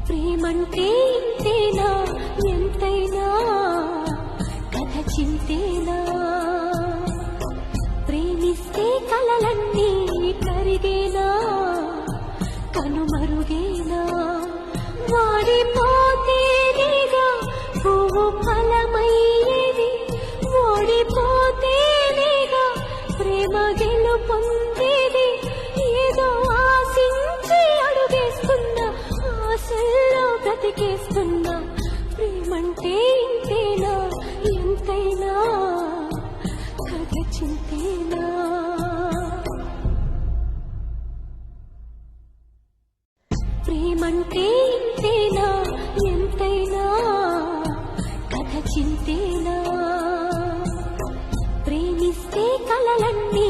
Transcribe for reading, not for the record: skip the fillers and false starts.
ప్రేమంటే ఇంతేనా ఎంతైనా కథ చింతేనా ప్రేమిస్తే కలలన్నీ కరిగేనా కనుమరుగేనా వాడిపోతేనేగా పువ్వు ఫలమయ్యేది ఓడిపోతేనేగా ప్రేమ గెలుపొందేది ఏదో ఆశించి అడుగేస్తున్నా ఆశల్లో బ్రతికేస్తున్నా ప్రేమంటే ఇంతేనా ఎంతైనా కథ చింతేనా ప్రేమంటే ఇంతేనా ఎంతైనా కథ చింతేనా ప్రేమిస్తే కలలన్నీ